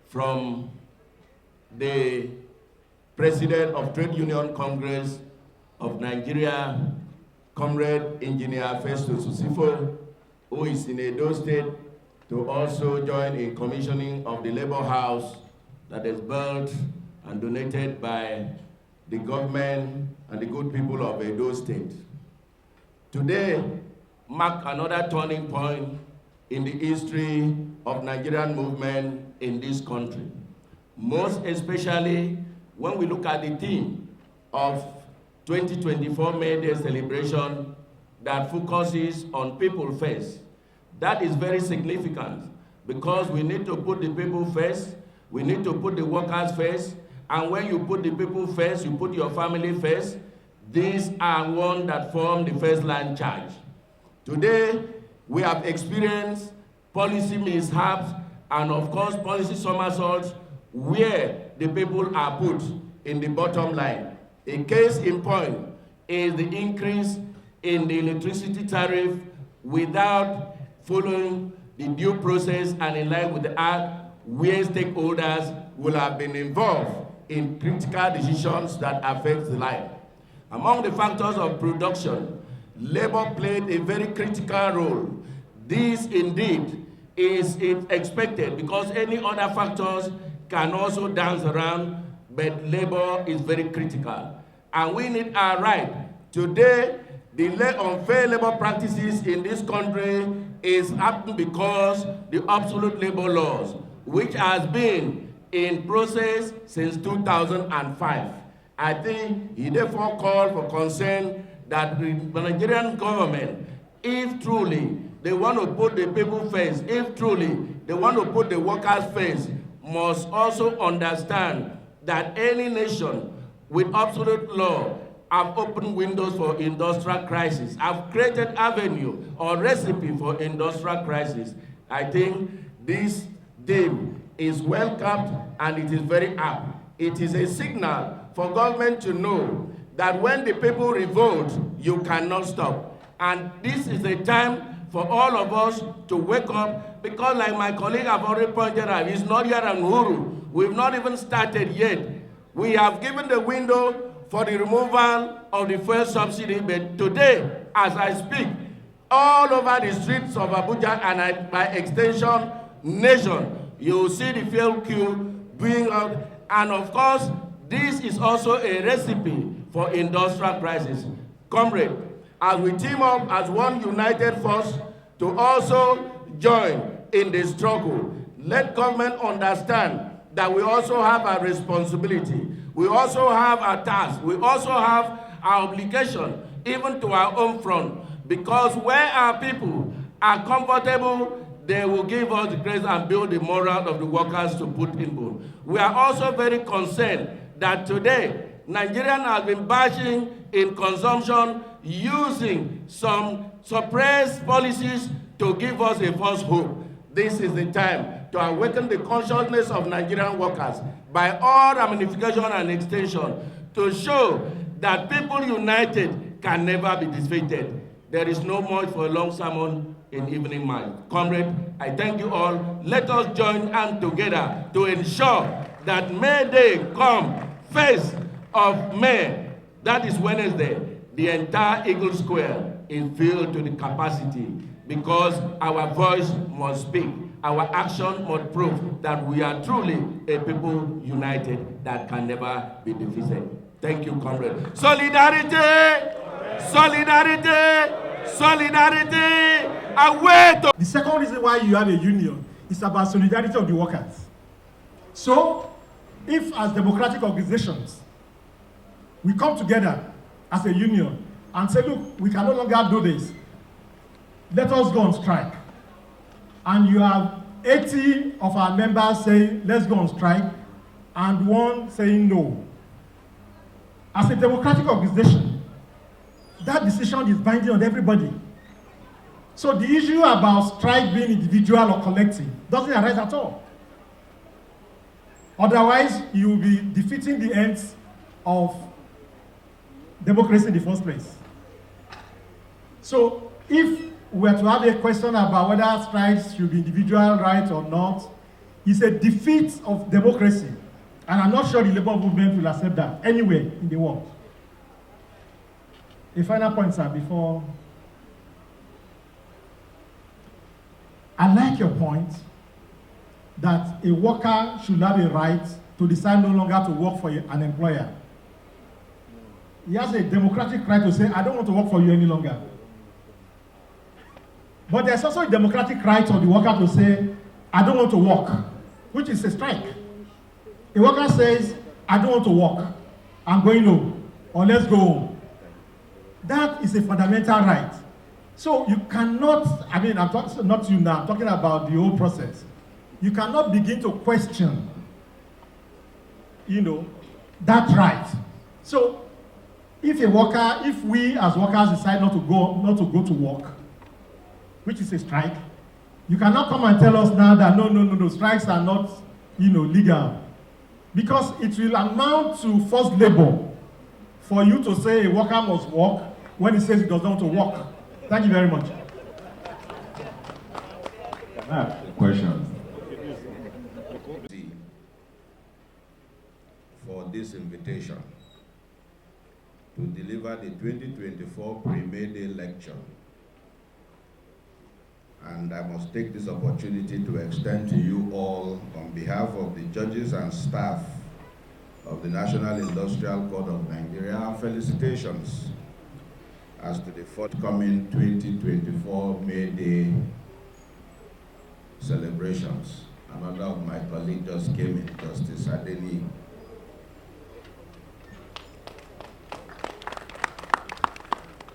From the President of Trade Union Congress of Nigeria, Comrade Engineer Festus Usifo, who is in Edo State, to also join in commissioning of the Labour House that is built and donated by the government and the good people of Edo State. Today marks another turning point in the history of Nigerian movement in this country. Most especially when we look at the theme of 2024 May Day celebration that focuses on people first. That is very significant because we need to put the people first, we need to put the workers first, and when you put the people first, you put your family first. These are one that form the first line charge. Today, we have experienced policy mishaps and of course policy somersaults where the people are put in the bottom line. A case in point is the increase in the electricity tariff without following the due process and in line with the act, where stakeholders will have been involved in critical decisions that affect the life. Among the factors of production, labor played a very critical role. This indeed is expected because any other factors can also dance around, but labor is very critical. And we need our right. Today, the unfair labor practices in this country is happening because the absolute labor laws, which has been in process since 2005. I think he therefore called for concern that the Nigerian government, if truly they want to put the people first, if truly they want to put the workers first, must also understand that any nation with absolute law have opened windows for industrial crisis, have created avenue or recipe for industrial crisis. I think this theme is welcomed and it is very apt. It is a signal for government to know that when the people revolt, you cannot stop. And this is a time for all of us to wake up, because like my colleague have already pointed out, it's not yet an Uhuru. We've not even started yet. We have given the window for the removal of the fuel subsidy, but today, as I speak, all over the streets of Abuja and by extension, nation, you will see the fuel queue being out. And of course, this is also a recipe for industrial crisis. Comrade, as we team up as one united force to also join in the struggle, let government understand that we also have a responsibility. We also have a task. We also have our obligation, even to our own front, because where our people are comfortable, they will give us the grace and build the morale of the workers to put input. We are also very concerned that today, Nigerians have been bashing in consumption using some suppressed policies to give us a false hope. This is the time to awaken the consciousness of Nigerian workers by all ramification and extension to show that people united can never be defeated. There is no much for a long sermon in evening mind. Comrade, I thank you all. Let us join hands together to ensure that May Day come 1st of May, that is Wednesday, the entire Eagle Square is filled to the capacity, because our voice must speak. Our action must prove that we are truly a people united that can never be defeated. Thank you, comrade. Solidarity! Solidarity! Solidarity! Away to... The second reason why you have a union is about solidarity of the workers. So, if as democratic organizations, we come together as a union and say, look, we can no longer do this, let us go on strike. And you have 80 of our members saying, let's go on strike, and one saying no. As a democratic organization, that decision is binding on everybody. So the issue about strike being individual or collective doesn't arise at all. Otherwise, you will be defeating the ends of democracy in the first place. So if we were to have a question about whether strikes should be individual right or not, is a defeat of democracy. And I'm not sure the labor movement will accept that anywhere in the world. A final point, sir, before. I like your point that a worker should have a right to decide no longer to work for an employer. He has a democratic right to say, I don't want to work for you any longer. But there's also a democratic right of the worker to say, I don't want to work, which is a strike. A worker says, I don't want to work, I'm going home, or let's go home. That is a fundamental right. So you cannot, I mean, I'm talking, not you now, I'm talking about the whole process. You cannot begin to question, that right. So if we as workers decide not to go to work, which is a strike, you cannot come and tell us now that no, strikes are not, legal. Because it will amount to forced labor for you to say a worker must work when he says he does not want to work. Thank you very much. Can I ask a question? For this invitation to deliver the 2024 Pre-May Day lecture. And I must take this opportunity to extend to you all, on behalf of the judges and staff of the National Industrial Court of Nigeria, felicitations as to the forthcoming 2024 May Day celebrations. Another of my colleagues just came in, Justice Adeni.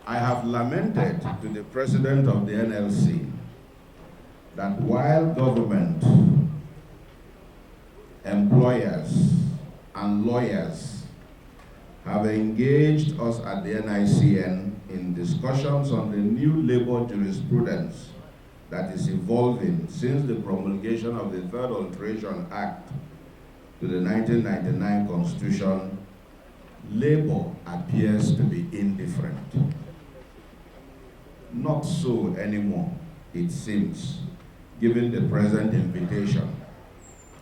I have lamented to the president of the NLC that while government, employers, and lawyers have engaged us at the NICN in discussions on the new labor jurisprudence that is evolving since the promulgation of the Third Alteration Act to the 1999 Constitution, labor appears to be indifferent. Not so anymore, it seems, given the present invitation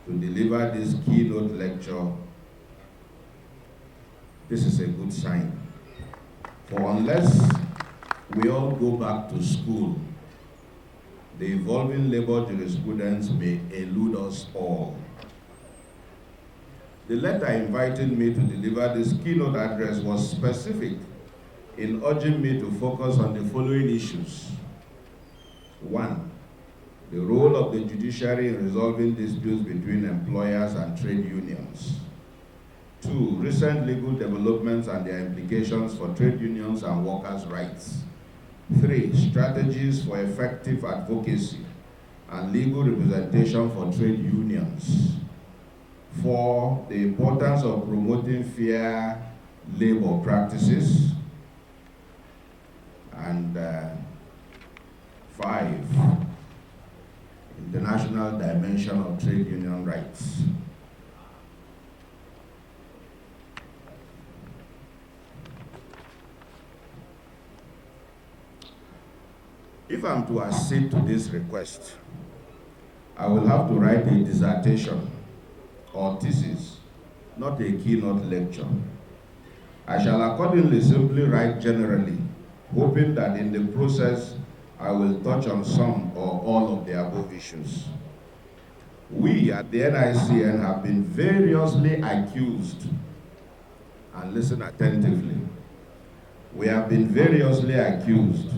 to deliver this keynote lecture. This is a good sign. For unless we all go back to school, the evolving labor jurisprudence may elude us all. The letter inviting me to deliver this keynote address was specific in urging me to focus on the following issues. 1, the role of the judiciary in resolving disputes between employers and trade unions. 2, recent legal developments and their implications for trade unions and workers' rights. 3, strategies for effective advocacy and legal representation for trade unions. 4, the importance of promoting fair labor practices. And 5, international dimension of trade union rights. If I'm to accede to this request, I will have to write a dissertation or thesis, not a keynote lecture. I shall accordingly simply write generally, hoping that in the process I will touch on some or all of the above issues. We at the NICN have been variously accused, and listen attentively, we have been variously accused.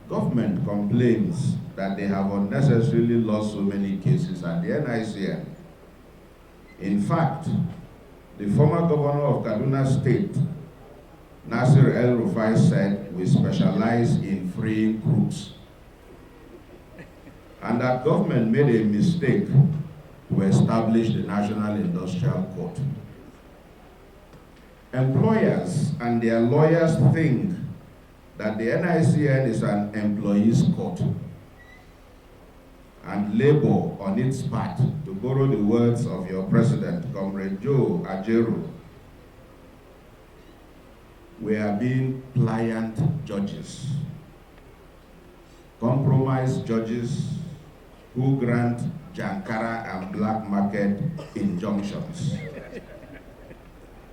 Government complains that they have unnecessarily lost so many cases at the NICN. In fact, the former governor of Kaduna State, El-rufai, said we specialize in freeing crooks, and that government made a mistake to establish the National Industrial Court. Employers and their lawyers think that the NICN is an employees' court, and labor on its part, to borrow the words of your president, Comrade Joe Ajaero, we are being pliant judges, compromised judges, who grant Jankara and black market injunctions.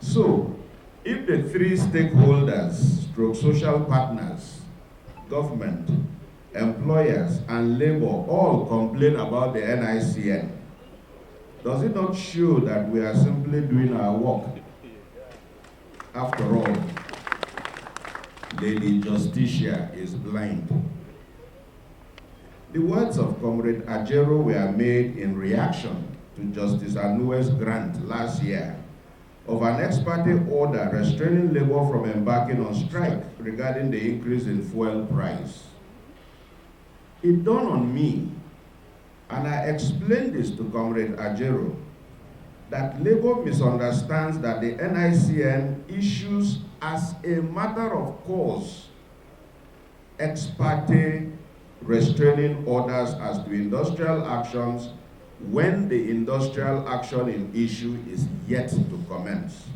So, if the three stakeholders, stroke social partners, government, employers, and labor all complain about the NICN, does it not show that we are simply doing our work? After all, Lady Justicia is blind. The words of Comrade Ajero were made in reaction to Justice Anue's grant last year of an ex parte order restraining labor from embarking on strike regarding the increase in fuel price. It dawned on me, and I explained this to Comrade Ajero, that labor misunderstands that the NICN issues as a matter of course ex parte restraining orders as to industrial actions when the industrial action in issue is yet to commence.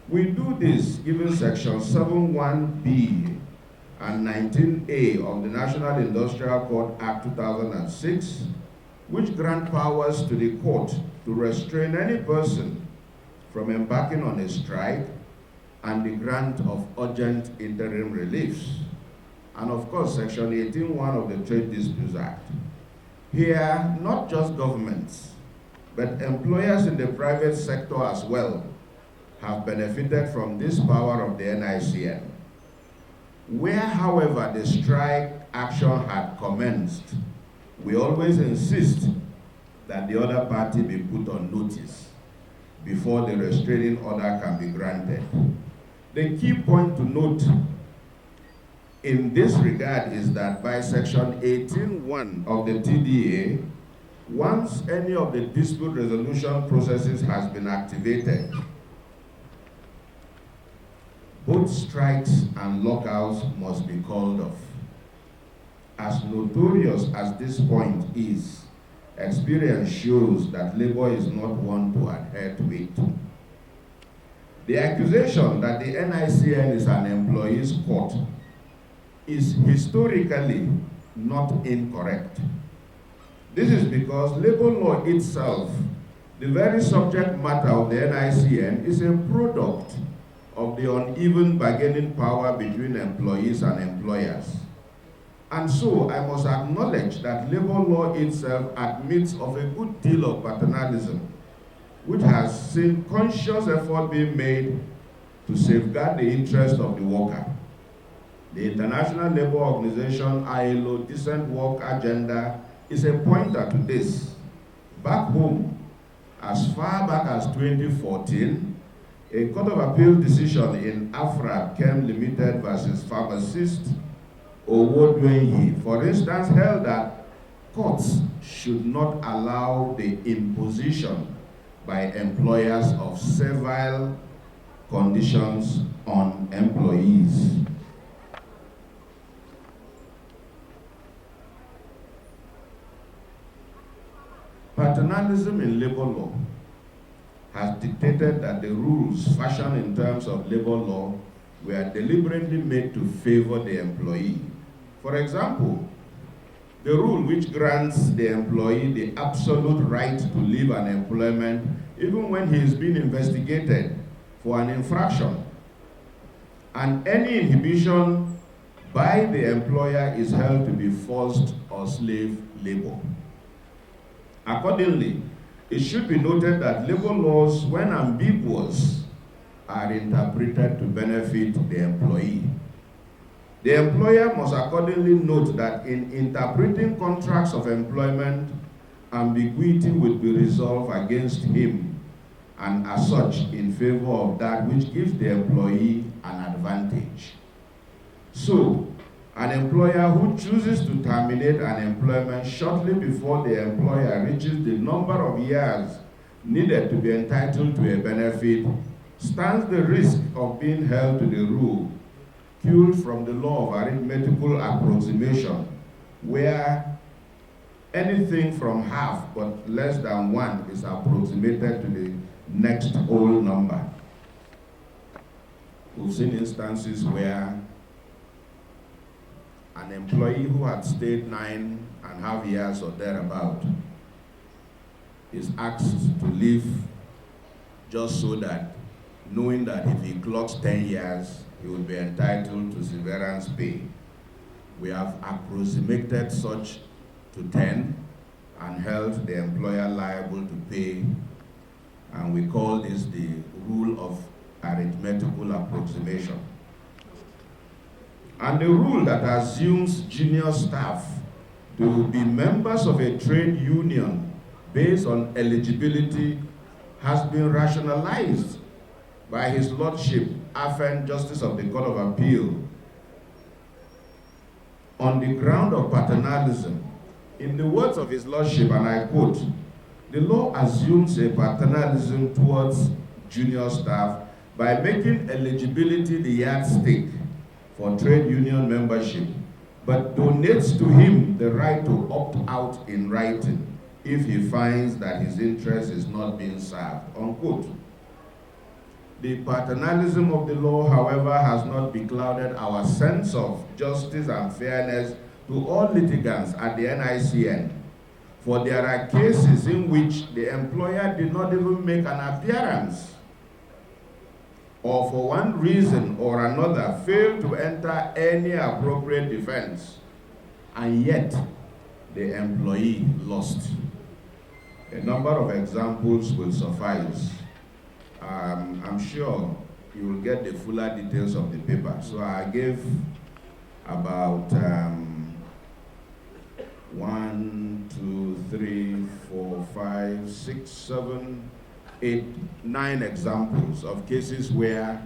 We do this given Section 7(1)(b) and 19(a) of the National Industrial Code Act 2006, which grant powers to the court to restrain any person from embarking on a strike and the grant of urgent interim reliefs. And of course, Section 18(1) of the Trade Disputes Act. Here, not just governments, but employers in the private sector as well have benefited from this power of the NICN. Where, however, the strike action had commenced, we always insist that the other party be put on notice before the restraining order can be granted. The key point to note in this regard is that by Section 18(1) of the TDA, once any of the dispute resolution processes has been activated, both strikes and lockouts must be called off. As notorious as this point is, experience shows that labor is not one to adhere to it. The accusation that the NICN is an employees' court is historically not incorrect. This is because labor law itself, the very subject matter of the NICN, is a product of the uneven bargaining power between employees and employers. And so I must acknowledge that labor law itself admits of a good deal of paternalism, which has seen conscious effort being made to safeguard the interest of the worker. The International Labour Organization ILO Decent Work Agenda is a pointer to this. Back home, as far back as 2014, a Court of Appeal decision in Afra Chem Limited versus pharmacist Owodwenyi, for instance, held that courts should not allow the imposition by employers of servile conditions on employees. Paternalism in labor law has dictated that the rules fashioned in terms of labor law were deliberately made to favor the employee. For example, the rule which grants the employee the absolute right to leave an employment even when he is being investigated for an infraction, and any inhibition by the employer is held to be forced or slave labor. Accordingly, it should be noted that labor laws, when ambiguous, are interpreted to benefit the employee. The employer must accordingly note that in interpreting contracts of employment, ambiguity will be resolved against him, and as such, in favor of that which gives the employee an advantage. So, an employer who chooses to terminate an employment shortly before the employer reaches the number of years needed to be entitled to a benefit stands the risk of being held to the rule, culled from the law of arithmetical approximation, where anything from half but less than 1 is approximated to the next whole number. We've seen instances where an employee who had stayed 9.5 years or thereabout is asked to leave just so that, knowing that if he clocks 10 years, he will be entitled to severance pay. We have approximated such to 10 and held the employer liable to pay, and we call this the rule of arithmetical approximation. And the rule that assumes junior staff to be members of a trade union based on eligibility has been rationalized by His Lordship, Afen, Justice of the Court of Appeal, on the ground of paternalism. In the words of His Lordship, and I quote, "The law assumes a paternalism towards junior staff by making eligibility the yardstick for trade union membership, but donates to him the right to opt out in writing if he finds that his interest is not being served," unquote. The paternalism of the law, however, has not beclouded our sense of justice and fairness to all litigants at the NICN, for there are cases in which the employer did not even make an appearance, or for one reason or another failed to enter any appropriate defense, and yet the employee lost. A number of examples will suffice. I'm sure you will get the fuller details of the paper. So I gave about 1, 2, 3, 4, 5, 6, 7, 8, 9 examples of cases where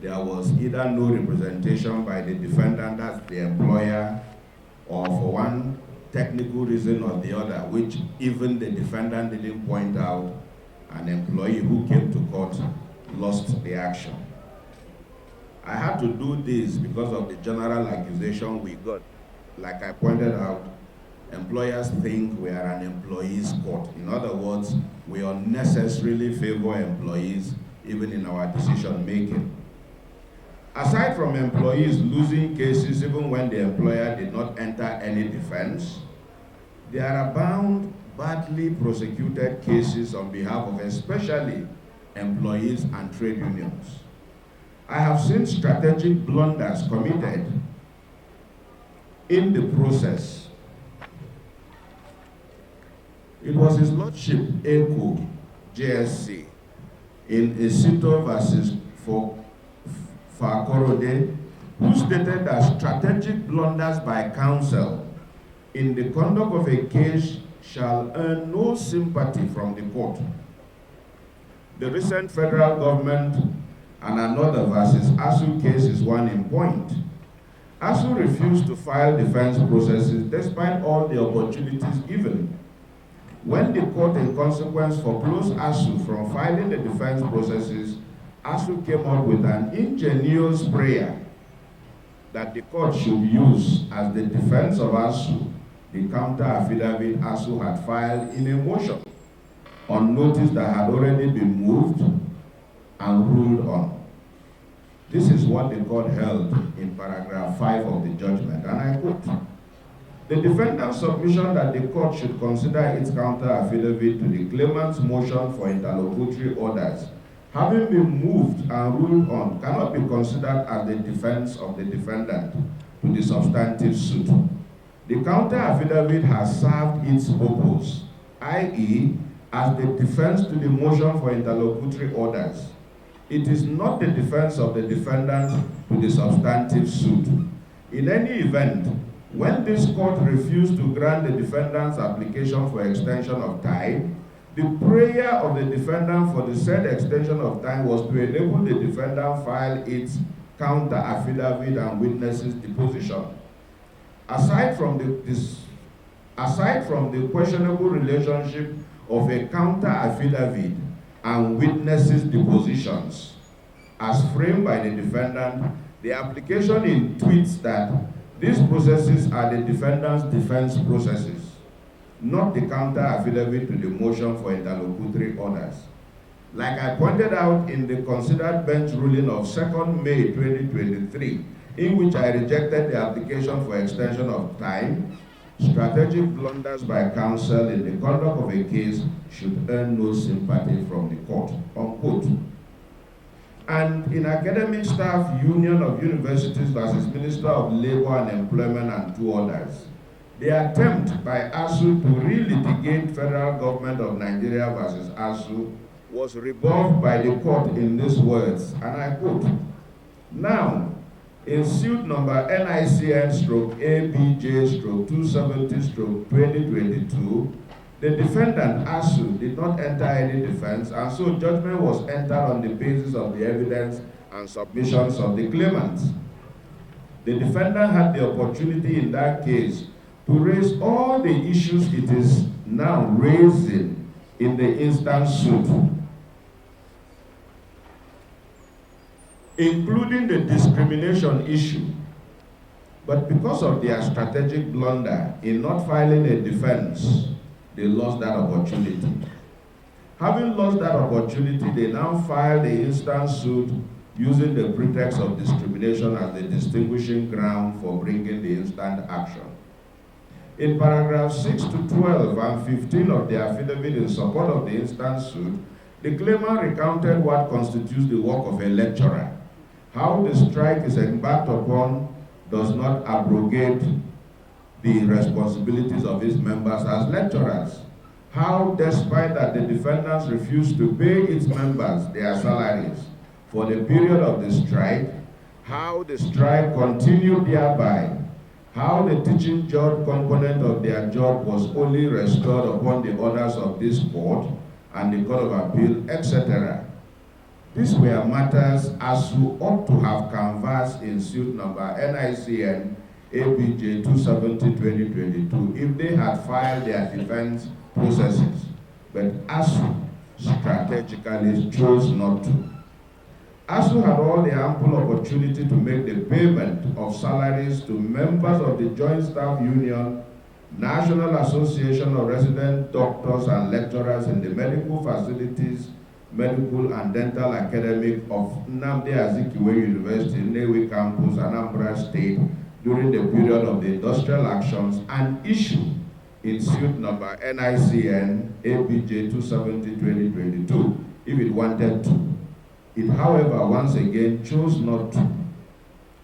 there was either no representation by the defendant as the employer, or for one technical reason or the other, which even the defendant didn't point out, an employee who came to court lost the action. I had to do this because of the general accusation we got. Like I pointed out, employers think we are an employees' court. In other words, we unnecessarily favor employees even in our decision making. Aside from employees losing cases even when the employer did not enter any defense, there are abound badly prosecuted cases on behalf of especially employees and trade unions. I have seen strategic blunders committed in the process. It was His Lordship ECO, JSC, in Esito versus Fakorode, who stated that strategic blunders by counsel in the conduct of a case shall earn no sympathy from the court. The recent federal government and another versus ASU case is one in point. ASU refused to file defense processes despite all the opportunities given. When the court in consequence foreclosed ASU from filing the defense processes, ASU came up with an ingenious prayer that the court should use as the defense of ASU the counter affidavit ASU had filed in a motion on notice that had already been moved and ruled on. This is what the court held in paragraph 5 of the judgment, and I quote, "The defendant's submission that the court should consider its counter affidavit to the claimant's motion for interlocutory orders, having been moved and ruled on, cannot be considered as the defense of the defendant to the substantive suit. The counter affidavit has served its purpose, i.e., as the defense to the motion for interlocutory orders. It is not the defense of the defendant to the substantive suit. In any event, when this court refused to grant the defendant's application for extension of time, the prayer of the defendant for the said extension of time was to enable the defendant file its counter affidavit and witnesses deposition. Aside from the questionable relationship of a counter affidavit and witnesses depositions, as framed by the defendant, the application intuits that these processes are the defendant's defense processes, not the counter affidavit to the motion for interlocutory orders. Like I pointed out in the considered bench ruling of 2nd May 2023, in which I rejected the application for extension of time. Strategic blunders by counsel in the conduct of a case should earn no sympathy from the court, unquote. And in Academic Staff Union of Universities versus Minister of Labor and Employment and two others, the attempt by ASU to relitigate Federal Government of Nigeria versus ASU was rebuffed by the court in these words, and I quote, "Now, in suit number NICN/ABJ/270/2022, the defendant ASU did not enter any defense, and so judgment was entered on the basis of the evidence and submissions of the claimants. The defendant had the opportunity in that case to raise all the issues it is now raising in the instant suit, including the discrimination issue. But because of their strategic blunder in not filing a defense, they lost that opportunity. Having lost that opportunity, they now file the instant suit using the pretext of discrimination as the distinguishing ground for bringing the instant action. In paragraphs 6 to 12 and 15 of the affidavit in support of the instant suit, the claimant recounted what constitutes the work of a lecturer. How the strike is embarked upon does not abrogate the responsibilities of its members as lecturers. How, despite that the defendants refused to pay its members their salaries for the period of the strike, how the strike continued thereby, how the teaching job component of their job was only restored upon the orders of this court and the Court of Appeal, etc. These were matters ASU ought to have canvassed in suit number NICN ABJ 270/2022 if they had filed their defense processes, but ASU strategically chose not to. ASU had all the ample opportunity to make the payment of salaries to members of the Joint Staff Union, National Association of Resident Doctors and Lecturers in the Medical Facilities, Medical and Dental Academic of Nnamdikanu University, Nnewi Campus, Anambra State, during the period of the industrial actions, and issue in suit number NICN ABJ 270/2022 if it wanted to. It, however, once again chose not to.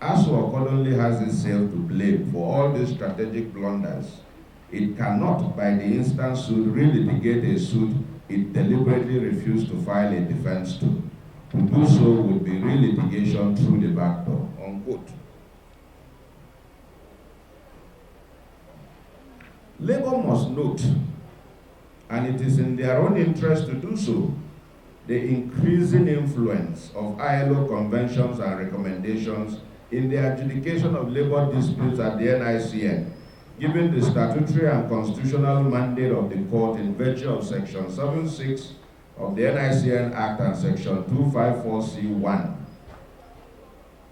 ASU accordingly has itself to blame for all these strategic blunders. It cannot, by the instant suit, relitigate a suit it deliberately refused to file a defense to. To do so would be relitigation through the back door, unquote. Labor must note, and it is in their own interest to do so, the increasing influence of ILO conventions and recommendations in the adjudication of labor disputes at the NICN, given the statutory and constitutional mandate of the court in virtue of Section 7(6) of the NICN Act and Section 254C(1)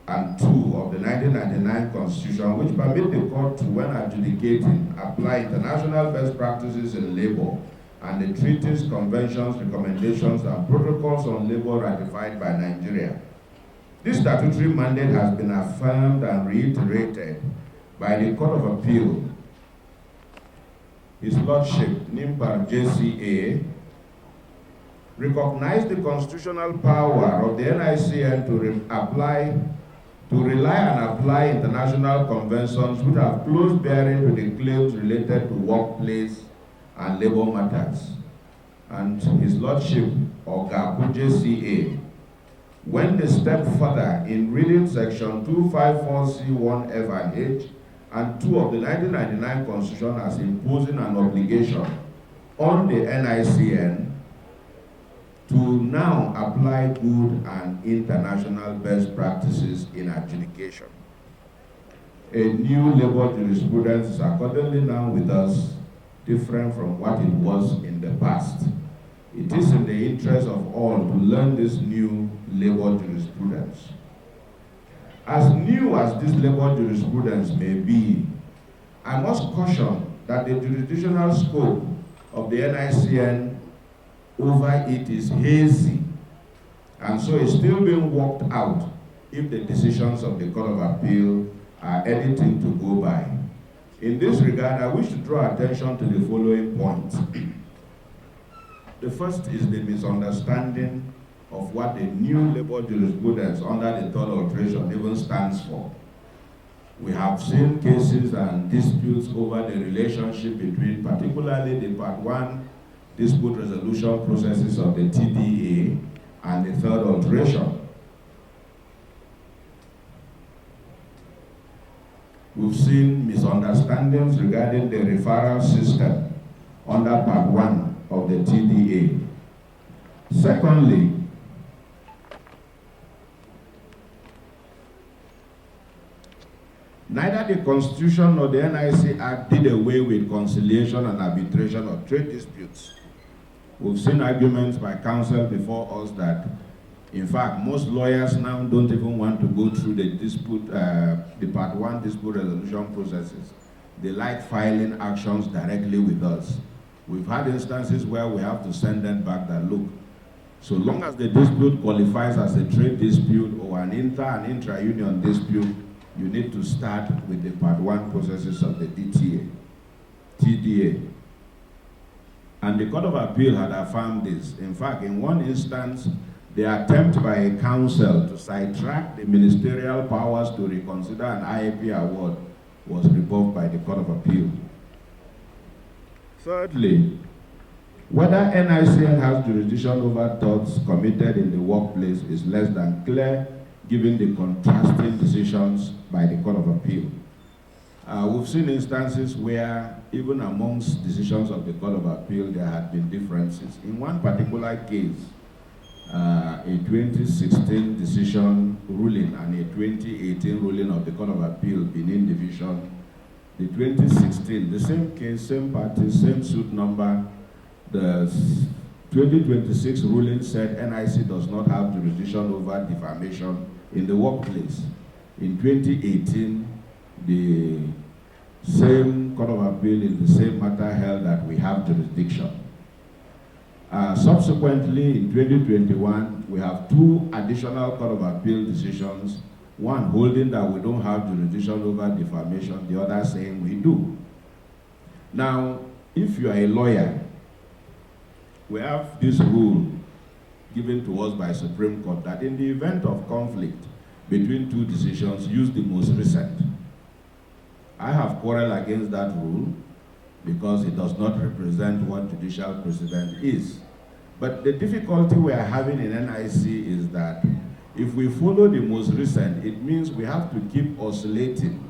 and 2 of the 1999 Constitution, which permit the court to, when adjudicating, apply international best practices in labor and the treaties, conventions, recommendations, and protocols on labor ratified by Nigeria. This statutory mandate has been affirmed and reiterated by the Court of Appeal. His Lordship, Nimpar JCA, recognized the constitutional power of the NICN to rely and apply international conventions which have close bearing to the claims related to workplace and labor matters. And His Lordship, Ogapu JCA, went a step further in reading Section 254C(1)F and H and 2 of the 1999 Constitution as imposing an obligation on the NICN to now apply good and international best practices in adjudication. A new labor jurisprudence is accordingly now with us, different from what it was in the past. It is in the interest of all to learn this new labor jurisprudence. As new as this labor jurisprudence may be, I must caution that the jurisdictional scope of the NICN over it is hazy, and so it's still being worked out if the decisions of the Court of Appeal are anything to go by. In this regard, I wish to draw attention to the following points. The first is the misunderstanding of what the new labor jurisprudence under the third alteration even stands for. We have seen cases and disputes over the relationship between particularly the Part 1 dispute resolution processes of the TDA and the third alteration. We've seen misunderstandings regarding the referral system under Part 1 of the TDA. Secondly, neither the Constitution nor the NIC Act did away with conciliation and arbitration of trade disputes. We've seen arguments by counsel before us that, in fact, most lawyers now don't even want to go through the dispute, the Part 1 dispute resolution processes. They like filing actions directly with us. We've had instances where we have to send them back that, look, so long as the dispute qualifies as a trade dispute or an intra-union dispute, you need to start with the Part 1 processes of the TDA. And the Court of Appeal had affirmed this. In fact, in one instance, the attempt by a counsel to sidetrack the ministerial powers to reconsider an IAP award was revoked by the Court of Appeal. Thirdly, whether NICN has jurisdiction over torts committed in the workplace is less than clear, given the contrasting decisions by the Court of Appeal. We've seen instances where, even amongst decisions of the Court of Appeal, there had been differences. In one particular case, a 2016 decision ruling and a 2018 ruling of the Court of Appeal, Benin Division, the 2016, the same case, same party, same suit number, the 2026 ruling said NIC does not have jurisdiction over defamation in the workplace. In 2018, the same Court of Appeal in the same matter held that we have jurisdiction. Subsequently, in 2021, we have two additional Court of Appeal decisions, one holding that we don't have jurisdiction over defamation, the other saying we do. Now, if you are a lawyer, we have this rule given to us by Supreme Court that in the event of conflict between two decisions, use the most recent. I have quarreled against that rule because it does not represent what judicial precedent is. But the difficulty we are having in NIC is that if we follow the most recent, it means we have to keep oscillating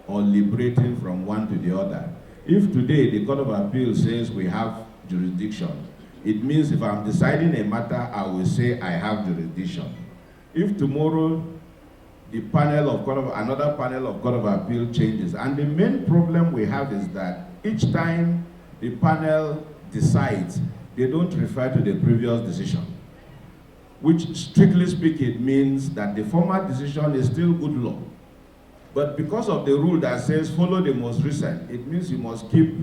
or liberating from one to the other. If today the Court of Appeal says we have jurisdiction, it means if I'm deciding a matter, I will say I have jurisdiction. If tomorrow the panel of another panel of Court of Appeal changes, and the main problem we have is that each time the panel decides, they don't refer to the previous decision, which strictly speaking means that the former decision is still good law. But because of the rule that says follow the most recent, it means you must keep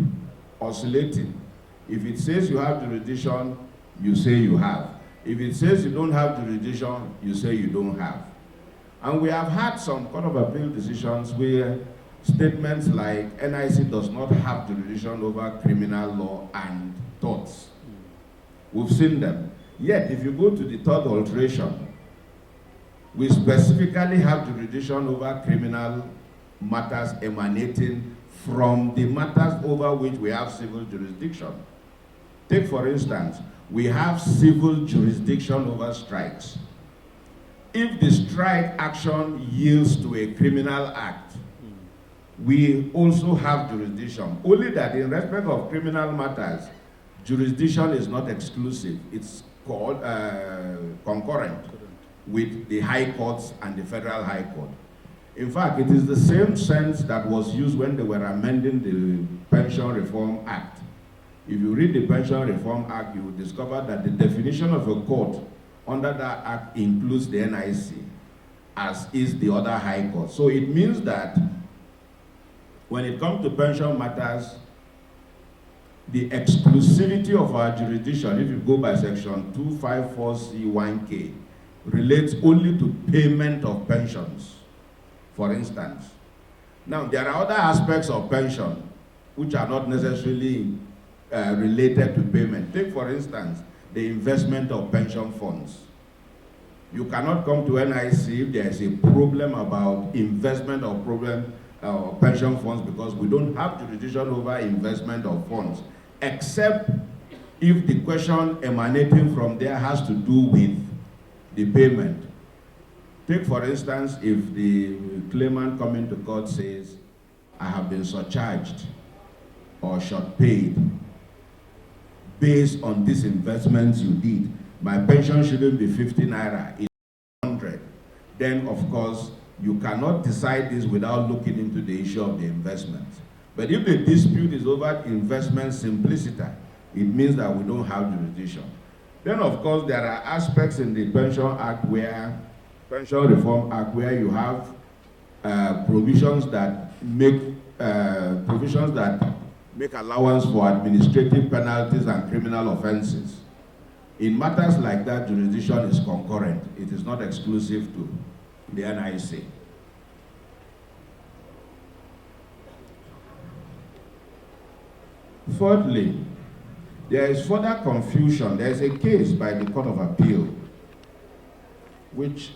oscillating. If it says you have jurisdiction, you say you have. If it says you don't have jurisdiction, you say you don't have. And we have had some Court of Appeal decisions where statements like NIC does not have jurisdiction over criminal law and torts. We've seen them. Yet, if you go to the third alteration, we specifically have jurisdiction over criminal matters emanating from the matters over which we have civil jurisdiction. Take, for instance, we have civil jurisdiction over strikes. If the strike action yields to a criminal act, we also have jurisdiction. Only that in respect of criminal matters, jurisdiction is not exclusive. It's called concurrent with the high courts and the federal high court. In fact, it is the same sense that was used when they were amending the Pension Reform Act. If you read the Pension Reform Act, you will discover that the definition of a court under that act includes the NIC, as is the other high court. So it means that when it comes to pension matters, the exclusivity of our jurisdiction, if you go by section 254C1K, relates only to payment of pensions, for instance. Now, there are other aspects of pension which are not necessarily related to payment. Take, for instance, the investment of pension funds. You cannot come to NIC if there is a problem about investment of pension funds, because we don't have jurisdiction over investment of funds, except if the question emanating from there has to do with the payment. Take, for instance, if the claimant coming to court says, I have been surcharged or short paid based on these investments you did. My pension shouldn't be 50 naira, it's 100. Then, of course, you cannot decide this without looking into the issue of the investment. But if the dispute is over investment simplicity, it means that we don't have jurisdiction. Then, of course, there are aspects in the Pension Reform Act, where you have provisions that make allowance for administrative penalties and criminal offenses. In matters like that, jurisdiction is concurrent. It is not exclusive to the NIC. Thirdly, there is further confusion. There is a case by the Court of Appeal which,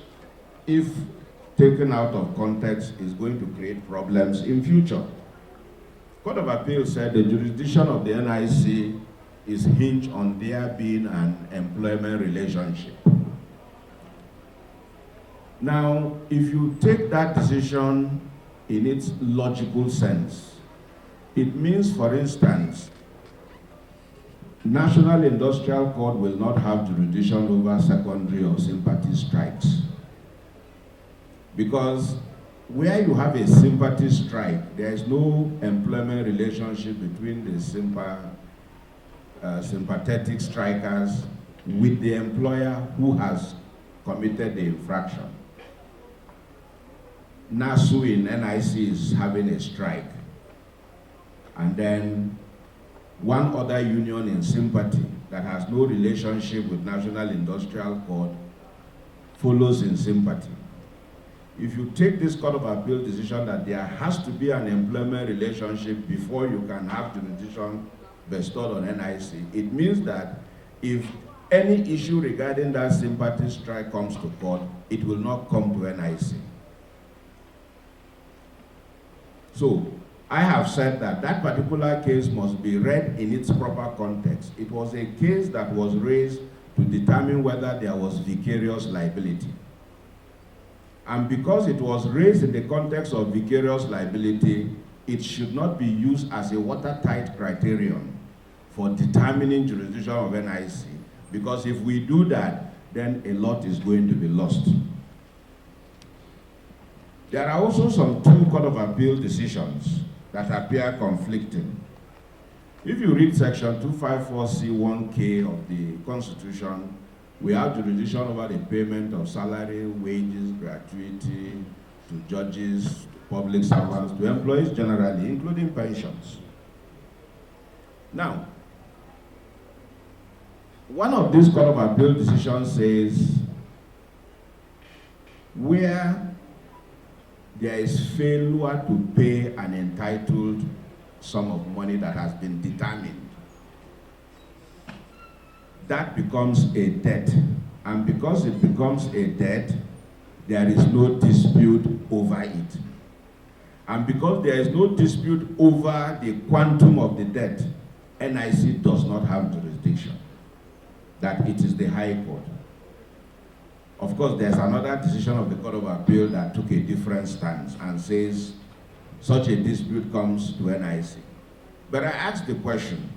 if taken out of context, is going to create problems in future. Court of Appeal said the jurisdiction of the NIC is hinged on there being an employment relationship. Now, if you take that decision in its logical sense, it means, for instance, National Industrial Court will not have jurisdiction over secondary or sympathy strikes. Because where you have a sympathy strike, there is no employment relationship between the sympathetic strikers with the employer who has committed the infraction. NASU in NIC is having a strike, and then one other union in sympathy that has no relationship with National Industrial Court follows in sympathy. If you take this Court of Appeal decision that there has to be an employment relationship before you can have jurisdiction bestowed on NIC, it means that if any issue regarding that sympathy strike comes to court, it will not come to NIC. So, I have said that that particular case must be read in its proper context. It was a case that was raised to determine whether there was vicarious liability. And because it was raised in the context of vicarious liability, it should not be used as a watertight criterion for determining jurisdiction of NIC. Because if we do that, then a lot is going to be lost. There are also some two Court of Appeal decisions that appear conflicting. If you read section 254C1K of the Constitution, we have jurisdiction over the payment of salary, wages, gratuity to judges, to public servants, to employees generally, including pensions. Now, one of these Court of Appeal decisions says, where there is failure to pay an entitled sum of money that has been determined, that becomes a debt. And because it becomes a debt, there is no dispute over it. And because there is no dispute over the quantum of the debt, NIC does not have jurisdiction. That it is the High Court. Of course, there's another decision of the Court of Appeal that took a different stance and says such a dispute comes to NIC. But I ask the question,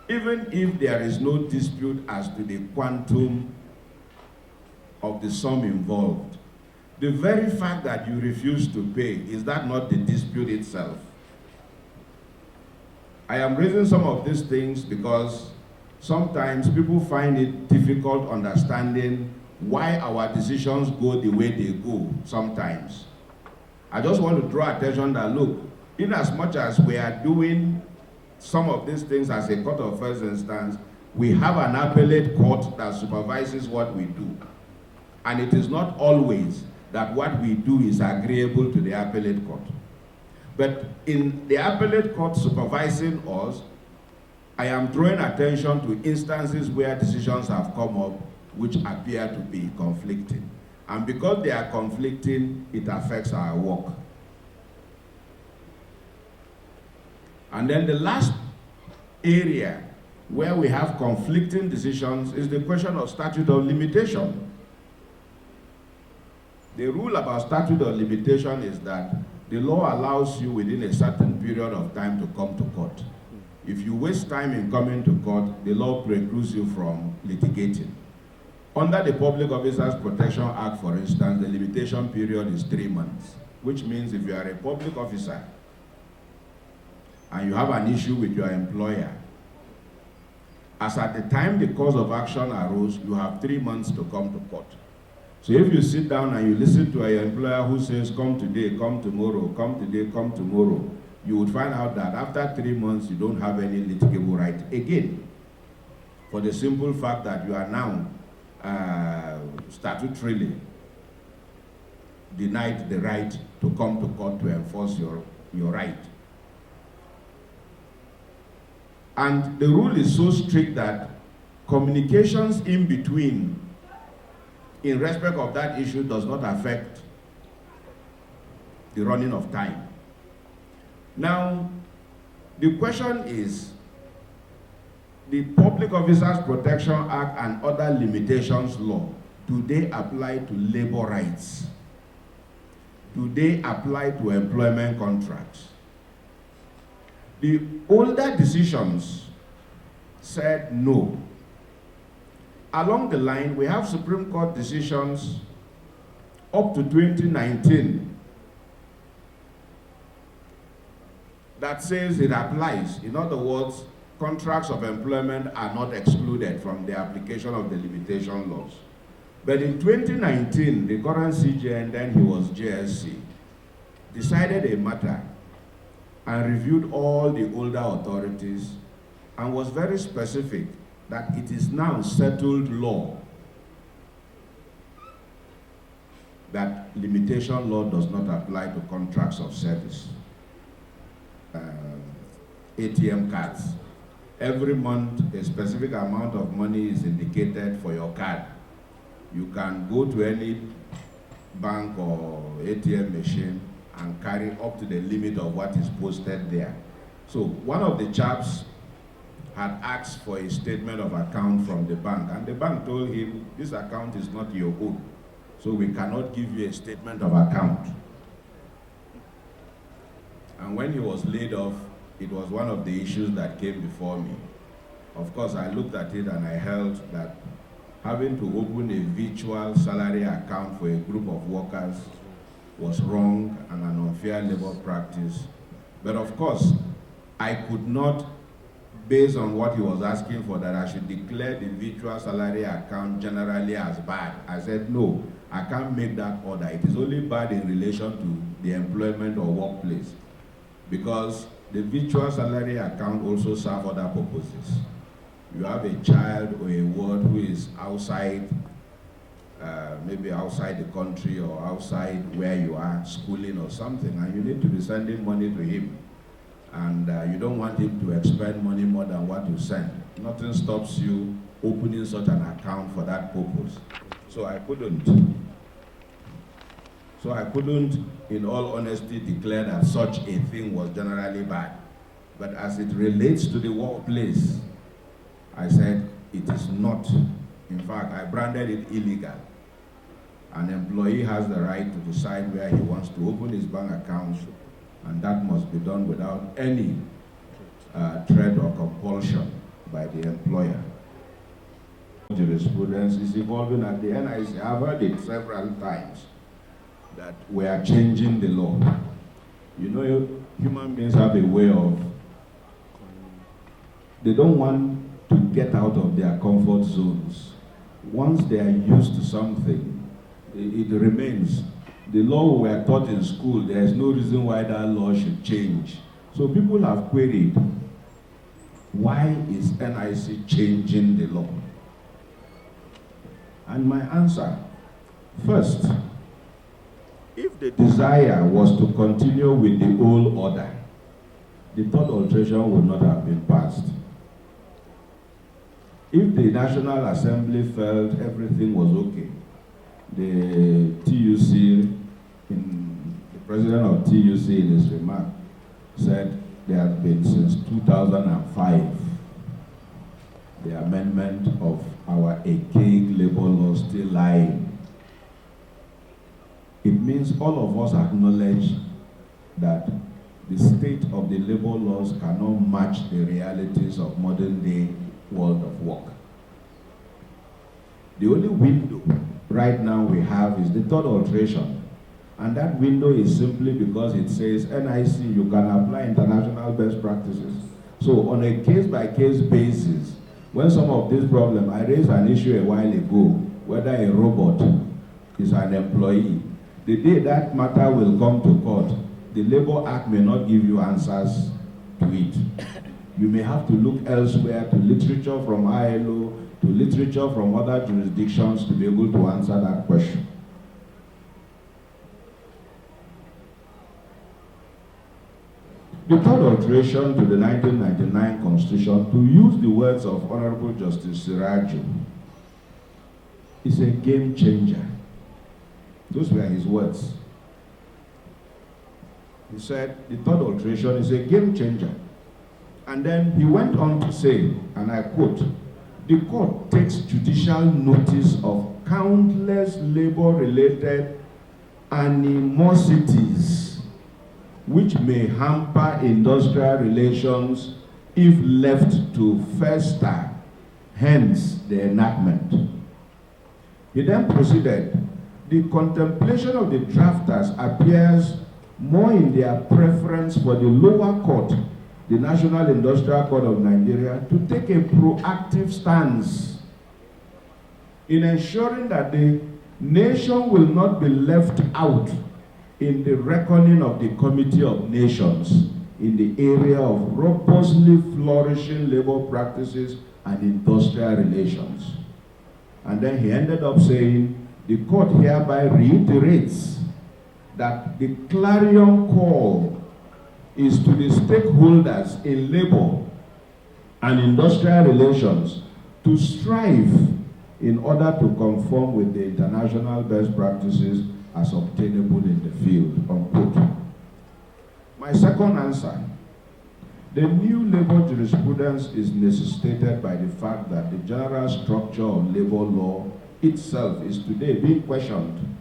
even if there is no dispute as to the quantum of the sum involved, the very fact that you refuse to pay, is that not the dispute itself? I am raising some of these things because sometimes people find it difficult understanding why our decisions go the way they go sometimes. I just want to draw attention that, look, in as much as we are doing some of these things as a court of first instance, we have an appellate court that supervises what we do. And it is not always that what we do is agreeable to the appellate court. But in the appellate court supervising us, I am drawing attention to instances where decisions have come up which appear to be conflicting. And because they are conflicting, it affects our work. And then the last area where we have conflicting decisions is the question of statute of limitation. The rule about statute of limitation is that the law allows you within a certain period of time to come to court. If you waste time in coming to court, the law precludes you from litigating. Under the Public Officers Protection Act, for instance, the limitation period is 3 months, which means if you are a public officer and you have an issue with your employer, as at the time the cause of action arose, you have 3 months to come to court. So if you sit down and you listen to your employer who says, come today, come tomorrow, come today, come tomorrow, you would find out that after 3 months, you don't have any litigable right again, for the simple fact that you are now statutorily denied the right to come to court to enforce your right. And the rule is so strict that communications in between, in respect of that issue, does not affect the running of time. Now, the question is, the Public Officers Protection Act and other limitations law, do they apply to labor rights? Do they apply to employment contracts? The older decisions said no. Along the line, we have Supreme Court decisions up to 2019 that says it applies. In other words, contracts of employment are not excluded from the application of the limitation laws. But in 2019, the current CJ, and then he was JSC, decided a matter and reviewed all the older authorities and was very specific that it is now settled law that limitation law does not apply to contracts of service. ATM cards. Every month, a specific amount of money is indicated for your card. You can go to any bank or ATM machine and carry up to the limit of what is posted there. So one of the chaps had asked for a statement of account from the bank, and the bank told him, this account is not your own, so we cannot give you a statement of account. And when he was laid off, it was one of the issues that came before me. Of course, I looked at it and I held that having to open a virtual salary account for a group of workers was wrong and an unfair labor practice. But of course, I could not, based on what he was asking for, that I should declare the virtual salary account generally as bad. I said, no, I can't make that order. It is only bad in relation to the employment or workplace, because the virtual salary account also serves other purposes. You have a child or a ward who is outside, maybe outside the country or outside where you are schooling or something, and you need to be sending money to him. And you don't want him to expend money more than what you send. Nothing stops you opening such an account for that purpose. So I couldn't, in all honesty, declare that such a thing was generally bad. But as it relates to the workplace, I said it is not. In fact, I branded it illegal. An employee has the right to decide where he wants to open his bank account, and that must be done without any threat or compulsion by the employer. Jurisprudence is evolving at the NIC. I've heard it several times that we are changing the law. You know, human beings have a way of, they don't want to get out of their comfort zones. Once they are used to something, it remains. The law we were taught in school, there is no reason why that law should change. So people have queried, why is NIC changing the law? And my answer First, if the desire was to continue with the old order, the third alteration would not have been passed. If the National Assembly felt everything was okay, the president of TUC in his remark said there has been since 2005 the amendment of our archaic labor law still lying. It means all of us acknowledge that the state of the labor laws cannot match the realities of modern day world of work. The only window right now we have is the third alteration. And that window is simply because it says, NIC, you can apply international best practices. So on a case-by-case basis, when some of these problems, I raised an issue a while ago, whether a robot is an employee. The day that matter will come to court, the Labor Act may not give you answers to it. You may have to look elsewhere to literature from ILO, to literature from other jurisdictions to be able to answer that question. The third alteration to the 1999 Constitution, to use the words of Honorable Justice Sirajo, is a game changer. Those were his words. He said the third alteration is a game changer. And then he went on to say, and I quote, the court takes judicial notice of countless labor-related animosities which may hamper industrial relations if left to fester, hence the enactment. He then proceeded, the contemplation of the drafters appears more in their preference for the lower court, the National Industrial Court of Nigeria, to take a proactive stance in ensuring that the nation will not be left out in the reckoning of the Committee of Nations in the area of robustly flourishing labor practices and industrial relations. And then he ended up saying, the court hereby reiterates that the clarion call is to the stakeholders in labor and industrial relations to strive in order to conform with the international best practices as obtainable in the field, unquote. My second answer, the new labor jurisprudence is necessitated by the fact that the general structure of labor law itself is today being questioned.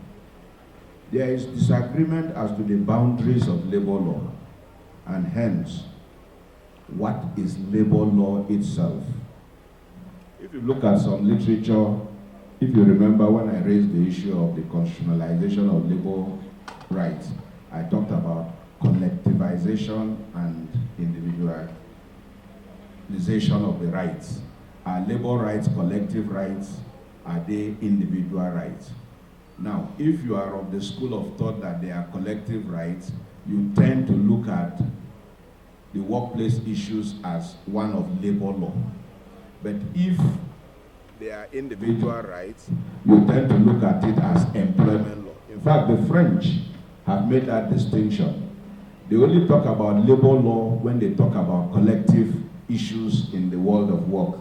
There is disagreement as to the boundaries of labor law, and hence, what is labor law itself? If you look at some literature, if you remember when I raised the issue of the constitutionalization of labor rights, I talked about collectivization and individualization of the rights. Are labor rights collective rights? Are they individual rights? Now, if you are of the school of thought that they are collective rights, you tend to look at the workplace issues as one of labor law. But if they are individual rights, you tend to look at it as employment law. In fact, the French have made that distinction. They only talk about labor law when they talk about collective issues in the world of work.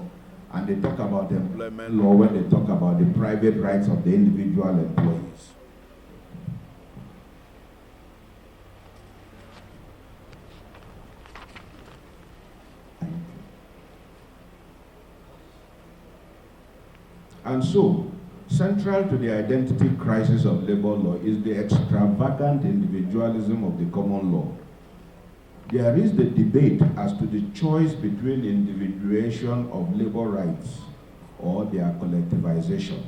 And they talk about employment law when they talk about the private rights of the individual employees. And so, central to the identity crisis of labor law is the extravagant individualism of the common law. There is the debate as to the choice between individuation of labor rights or their collectivization.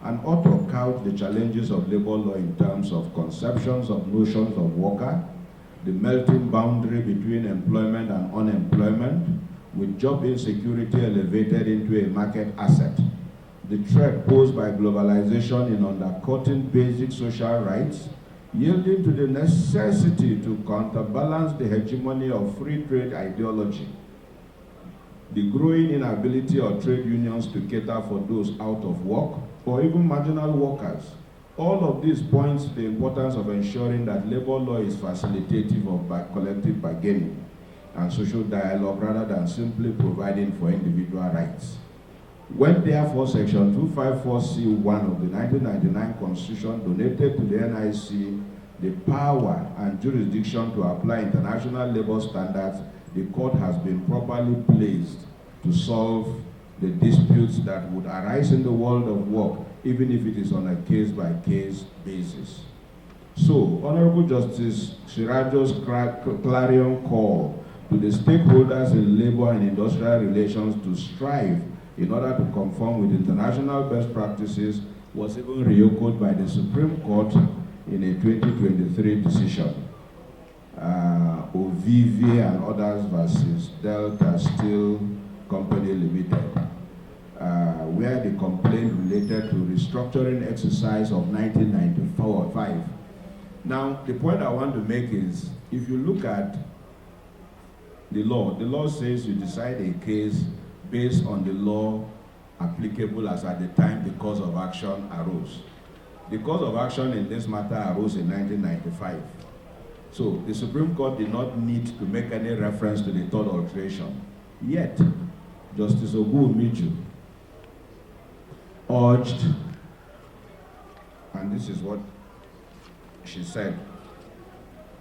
An author couched the challenges of labor law in terms of conceptions of notions of worker, the melting boundary between employment and unemployment, with job insecurity elevated into a market asset, the threat posed by globalization in undercutting basic social rights, yielding to the necessity to counterbalance the hegemony of free trade ideology, the growing inability of trade unions to cater for those out of work or even marginal workers, All of this points to the importance of ensuring that labor law is facilitative of collective bargaining and social dialogue rather than simply providing for individual rights. When therefore Section 254C1 of the 1999 Constitution donated to the NIC the power and jurisdiction to apply international labor standards, the court has been properly placed to solve the disputes that would arise in the world of work, even if it is on a case-by-case basis. So, Honorable Justice Shirajo's clarion call to the stakeholders in labor and industrial relations to strive in order to conform with international best practices was even re-echoed by the Supreme Court in a 2023 decision. OVV and others versus Delta Steel Company Limited, where the complaint related to restructuring exercise of 1994-5. Now, the point I want to make is, if you look at the law says you decide a case based on the law applicable as at the time the cause of action arose. The cause of action in this matter arose in 1995. So the Supreme Court did not need to make any reference to the third alteration. Yet, Justice Ogu-Miju urged, and this is what she said,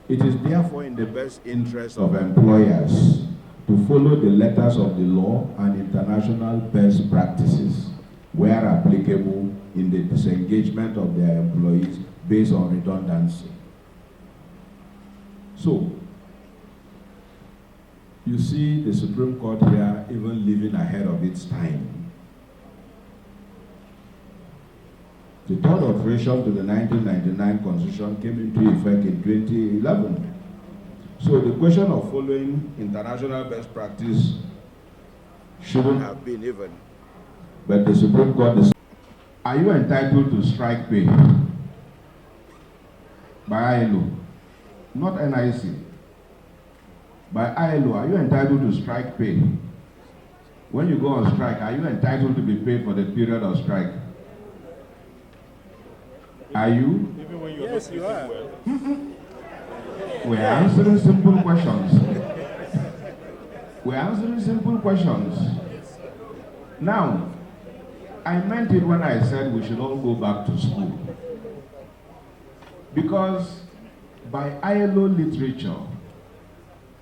it is therefore in the best interest of employers to follow the letters of the law and international best practices where applicable in the disengagement of their employees based on redundancy. So, you see the Supreme Court here even living ahead of its time. The third alteration to the 1999 Constitution came into effect in 2011. So the question of following international best practice shouldn't have been even. But the Supreme Court decided, are you entitled to strike pay? By ILO, not NIC. By ILO, are you entitled to strike pay? When you go on strike, are you entitled to be paid for the period of strike? Are you? Even when you're yes, you are. We're answering simple questions. We're answering simple questions. Now, I meant it when I said we should all go back to school. Because by ILO literature,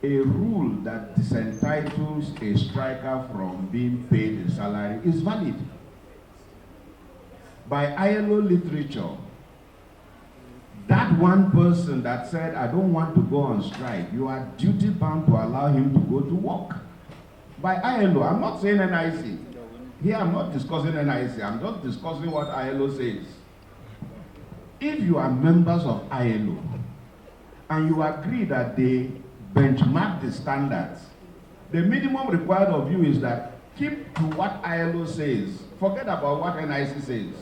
a rule that disentitles a striker from being paid a salary is valid. By ILO literature, that one person that said, I don't want to go on strike, you are duty bound to allow him to go to work. By ILO, I'm not saying NIC. Here I'm not discussing NIC, I'm just discussing what ILO says. If you are members of ILO and you agree that they benchmark the standards, the minimum required of you is that keep to what ILO says. Forget about what NIC says.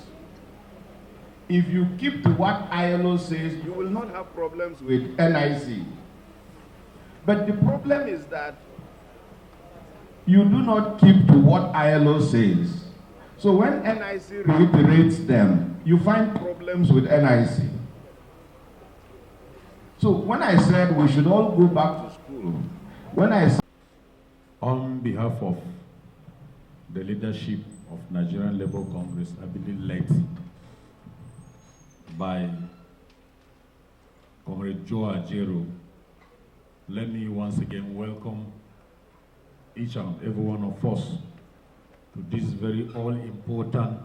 If you keep to what ILO says, you will not have problems with NIC. But the problem is that you do not keep to what ILO says. So when NIC reiterates them, you find problems with NIC. So when I said we should all go back to school, when I said on behalf of the leadership of Nigerian Labour Congress, I believe led by Comrade Joe Ajero, let me once again welcome each and every one of us to this very all-important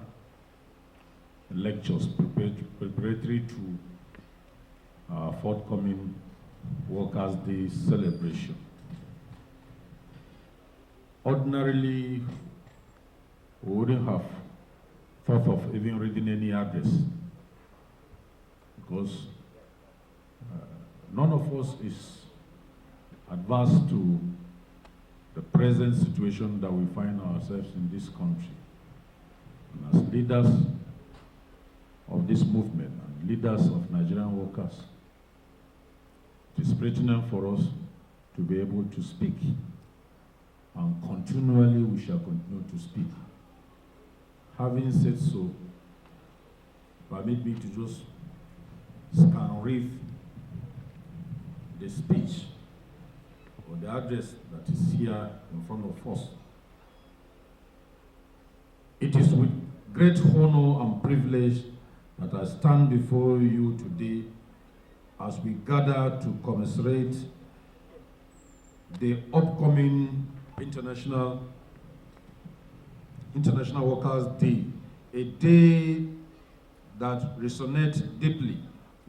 lectures preparatory to our forthcoming Workers' Day celebration. Ordinarily, we wouldn't have thought of even reading any address because none of us is adverse to the present situation that we find ourselves in this country. And as leaders of this movement and leaders of Nigerian workers, it is pertinent for us to be able to speak, and continually we shall continue to speak. Having said so, permit me to just scan read the speech or the address that is here in front of us. It is with great honor and privilege that I stand before you today as we gather to commemorate the upcoming International Workers' Day, a day that resonates deeply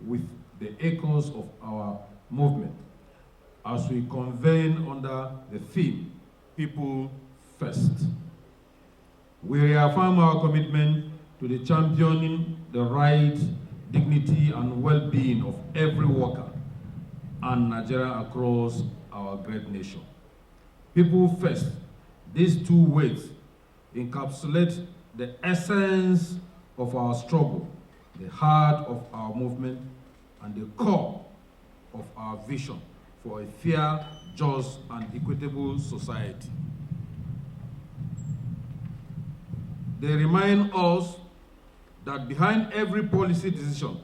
with the echoes of our movement as we convene under the theme, People First. We reaffirm our commitment to the championing the right, dignity, and well-being of every worker and Nigeria across our great nation. People first, these two words encapsulate the essence of our struggle, the heart of our movement, and the core of our vision for a fair, just, and equitable society. They remind us that behind every policy decision,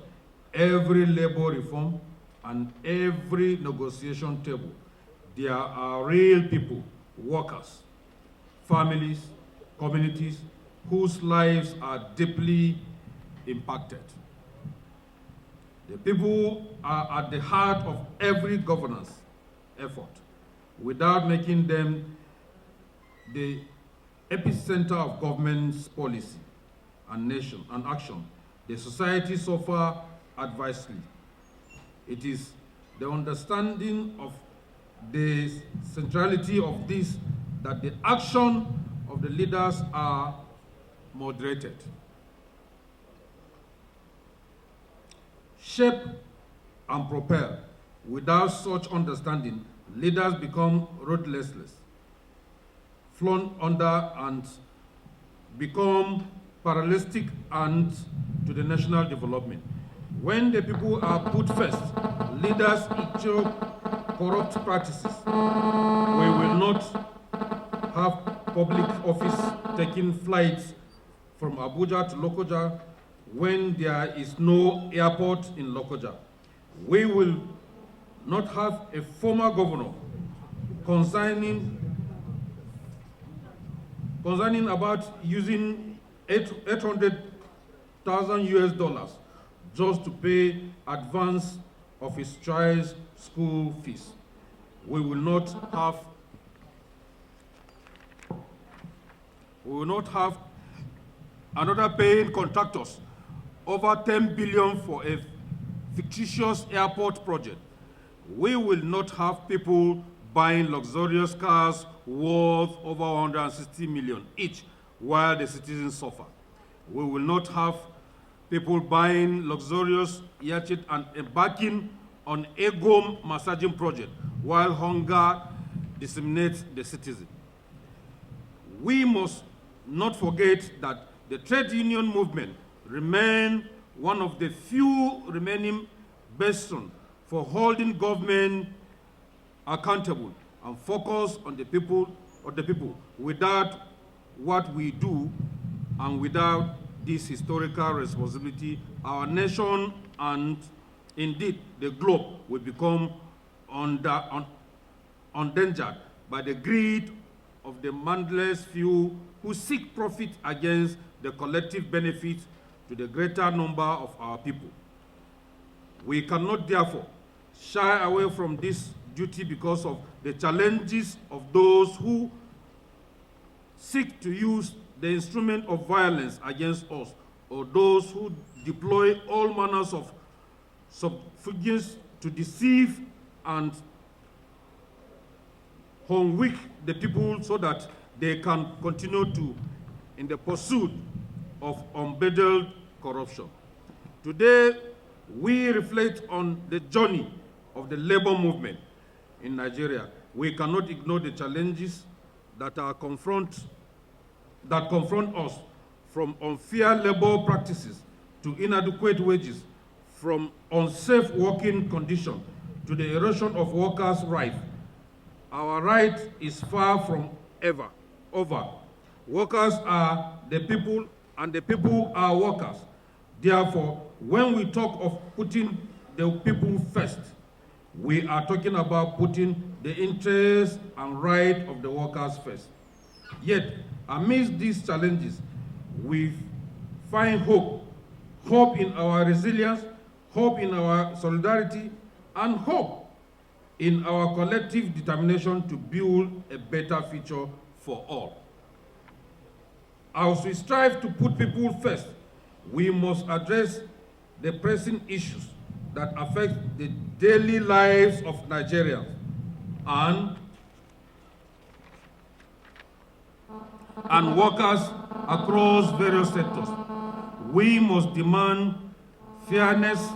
every labor reform, and every negotiation table, there are real people, workers, families, communities whose lives are deeply impacted. The people are at the heart of every governance effort. Without making them the epicenter of government's policy and action, the society suffer adversely. It is the understanding of the centrality of this that the action of the leaders are moderated. Shape and propel. Without such understanding, leaders become ruthless, flown under, and become paralytic and to the national development. When the people are put first, leaders issue corrupt practices. We will not have public office taking flights from Abuja to Lokoja when there is no airport in Lokoja. We will not have a former governor concerning about using $800,000 just to pay advance of his child's school fees. We will not have another paying contractors over 10 billion for a fictitious airport project. We will not have people buying luxurious cars worth over 160 million each while the citizens suffer. We will not have people buying luxurious yachts and embarking on ego massaging project while hunger disseminates the citizen. We must not forget that the trade union movement remains one of the few remaining bastions for holding government accountable and focus on the people. Without what we do and without this historical responsibility, our nation and indeed the globe will become endangered by the greed of the mindless few who seek profit against the collective benefit to the greater number of our people. We cannot therefore shy away from this duty because of the challenges of those who seek to use the instrument of violence against us, or those who deploy all manners of subterfuges to deceive and hoodwink the people so that they can continue in the pursuit of unbridled corruption. Today, we reflect on the journey of the labor movement in Nigeria. We cannot ignore the challenges that confront us, from unfair labor practices to inadequate wages, from unsafe working conditions to the erosion of workers' rights. Our right is far from over. Workers are the people, and the people are workers. Therefore, when we talk of putting the people first, we are talking about putting the interests and right of the workers first. Yet, amidst these challenges, we find hope. Hope in our resilience, hope in our solidarity, and hope in our collective determination to build a better future for all. As we strive to put people first, we must address the pressing issues that affect the daily lives of Nigerians and workers across various sectors. We must demand fairness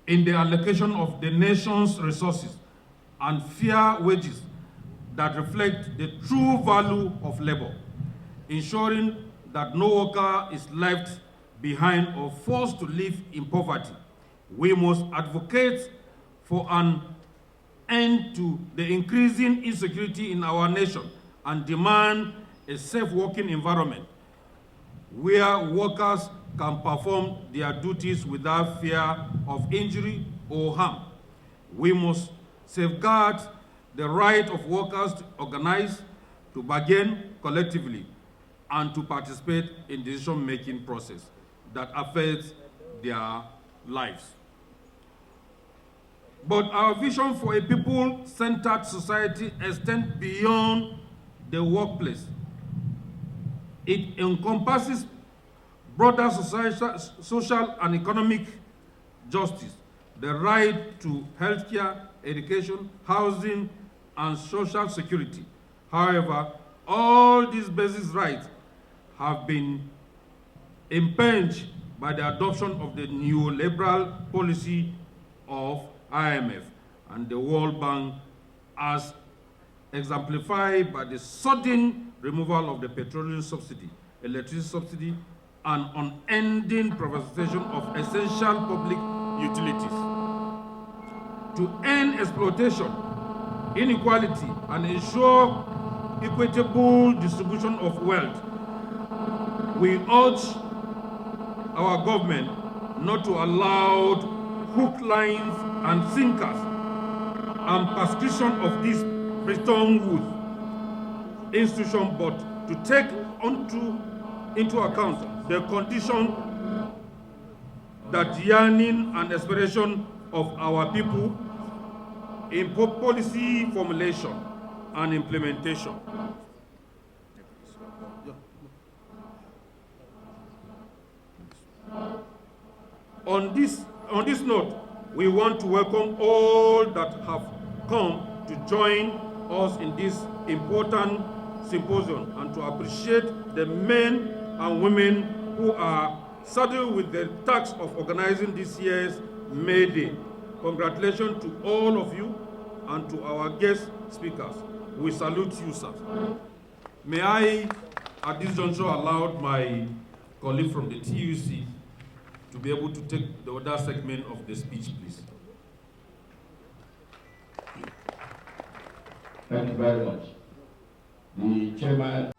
in the allocation of the nation's resources and fair wages that reflect the true value of labor, ensuring that no worker is left behind or forced to live in poverty. We must advocate for an end to the increasing insecurity in our nation and demand a safe working environment where workers can perform their duties without fear of injury or harm. We must safeguard the right of workers to organize, to bargain collectively, and to participate in the decision-making process that affects their lives. But our vision for a people-centered society extends beyond the workplace. It encompasses broader social and economic justice, the right to healthcare, education, housing, and social security. However, all these basic rights have been impinged by the adoption of the neoliberal policy of IMF and the World Bank, as exemplified by the sudden removal of the petroleum subsidy, electricity subsidy, and unending privatization of essential public utilities. To end exploitation, inequality, and ensure equitable distribution of wealth, we urge our government not to allow hook lines and sinkers and persecution of this Bretton Woods institution, but to take into account the condition that yearning and aspiration of our people in policy formulation and implementation. On this note, we want to welcome all that have come to join us in this important symposium and to appreciate the men and women who are saddled with the task of organizing this year's May Day. Congratulations to all of you and to our guest speakers. We salute you, sir. May I, at this juncture, allow my colleague from the TUC to be able to take the other segment of the speech, please. Thank you very much. The chairman